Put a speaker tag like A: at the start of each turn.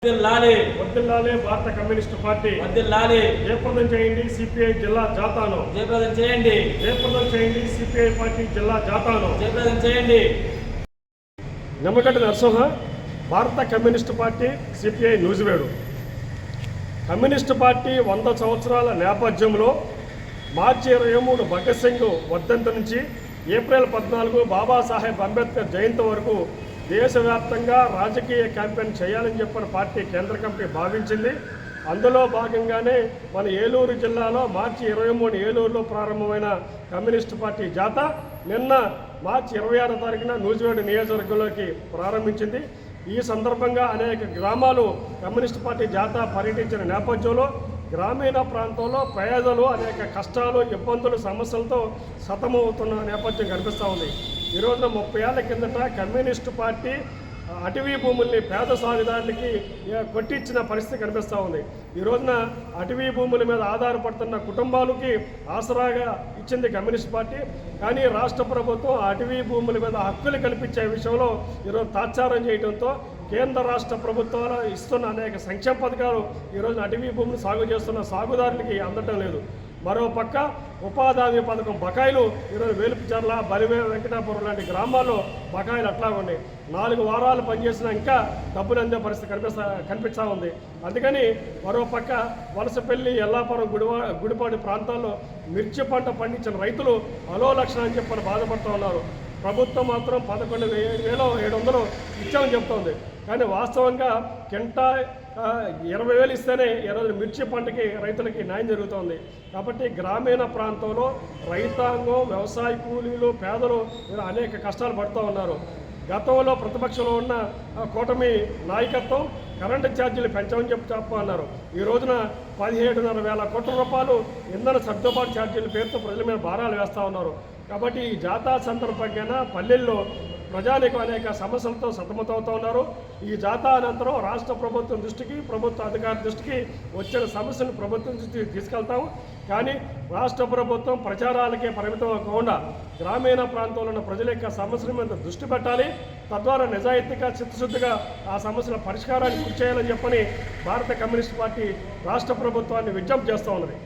A: వర్ధిల్లాలి భారత communist party
B: వర్ధిల్లాలి.
A: జయప్రదం చేయండి సిపిఐ జిల్లా జాతాను.
B: జయప్రదం చేయండి.
A: జయప్రదం చేయండి సిపిఐ పార్టీ జిల్లా జాతాను.
B: జయప్రదం చేయండి.
A: నిమ్మగడ్డ నరసింహ, భారత communist party CPI Nuzvid. Communist party 100 సంవత్సరాల నేపథ్యంలో మార్చి 23 భగత్ సింగ్ వర్ధంతి నుంచి ఏప్రిల్ 14 బాబాసాహెబ్ అంబేద్కర్ జయంతి వరకు దేశవ్యాప్తంగా రాజకీయ క్యాంపెయిన్ చేయాలని చెప్పిన పార్టీ కేంద్ర కమిటీ భావించింది. అందులో భాగంగానే మన ఏలూరు జిల్లాలో మార్చి 23 ఏలూరులో ప్రారంభమైన కమ్యూనిస్టు పార్టీ జాథా నిన్న మార్చి 26 తారీఖున నూజివేడు నియోజకవర్గంలోకి ప్రారంభించింది. ఈ సందర్భంగా అనేక గ్రామాలు కమ్యూనిస్టు పార్టీ జాథా పర్యటించిన నేపథ్యంలో గ్రామీణ ప్రాంతంలో పేదలు అనేక కష్టాలు, ఇబ్బందులు, సమస్యలతో సతమవుతున్న నేపథ్యం కనిపిస్తూ ఉంది. ఈ రోజున 30 ఏళ్ల కిందట కమ్యూనిస్టు పార్టీ అటవీ భూముల్ని పేద సాగుదారులకి కొట్టించిన పరిస్థితి కనిపిస్తూ ఉంది. ఈ రోజున అటవీ భూముల మీద ఆధారపడుతున్న కుటుంబాలకి ఆసరాగా ఇచ్చింది కమ్యూనిస్ట్ పార్టీ. కానీ రాష్ట్ర ప్రభుత్వం అటవీ భూముల మీద హక్కులు కల్పించే విషయంలో ఈరోజు తాత్సారం చేయడంతో కేంద్ర రాష్ట్ర ప్రభుత్వాలు ఇస్తున్న అనేక సంక్షేమ పథకాలు ఈరోజు అటవీ భూమిని సాగు చేస్తున్న సాగుదారులకి అందటం లేదు. మరోపక్క ఉపాధి హామీ పథకం బకాయిలు ఈరోజు వేలుపుచర్ల, బలివే, వెంకటాపురం లాంటి గ్రామాల్లో బకాయిలు అట్లా ఉన్నాయి. 4 వారాలు పనిచేసినా ఇంకా డబ్బులు అందే పరిస్థితి కనిపిస్తూ ఉంది. అందుకని మరోపక్క వలసపల్లి, ఎల్లాపురం, గుడిపాడు ప్రాంతాల్లో మిర్చి పంట పండించిన రైతులు అలోలక్షణం అని చెప్పని బాధపడుతూ ఉన్నారు. ప్రభుత్వం మాత్రం 11,700 ఇచ్చామని చెప్తోంది. కానీ వాస్తవంగా కింటా 20,000 ఇస్తేనే ఈరోజు మిర్చి పంటకి రైతులకి న్యాయం జరుగుతోంది. కాబట్టి గ్రామీణ ప్రాంతంలో రైతాంగం, వ్యవసాయ కూలీలు, పేదలు అనేక కష్టాలు పడుతూ ఉన్నారు. గతంలో ప్రతిపక్షంలో ఉన్న కూటమి నాయకత్వం కరెంటు ఛార్జీలు పెంచమని చెప్పన్నారు. ఈ రోజున 17,500 కోట్ల రూపాయలు ఇంధన సర్దుబాటు ఛార్జీల పేరుతో ప్రజల మీద భారాలు వేస్తూ ఉన్నారు. కాబట్టి ఈ జాతర సందర్భంగా పల్లెల్లో ప్రజానికి అనేక సమస్యలతో సతమతమవుతూ ఉన్నారు. ఈ జాతా అనంతరం రాష్ట్ర ప్రభుత్వం దృష్టికి, ప్రభుత్వ అధికారుల దృష్టికి వచ్చిన సమస్యను ప్రభుత్వం దృష్టికి తీసుకెళ్తాము. కానీ రాష్ట్ర ప్రభుత్వం ప్రచారాలకే పరిమితం కాకుండా గ్రామీణ ప్రాంతంలో ఉన్న ప్రజల యొక్క సమస్యల మీద దృష్టి పెట్టాలి. తద్వారా నిజాయితీగా, చిత్తశుద్ధిగా ఆ సమస్యల పరిష్కారాన్ని కృషి చేయాలని చెప్పని భారత కమ్యూనిస్ట్ పార్టీ రాష్ట్ర ప్రభుత్వాన్ని విజ్ఞప్తి చేస్తూ ఉన్నది.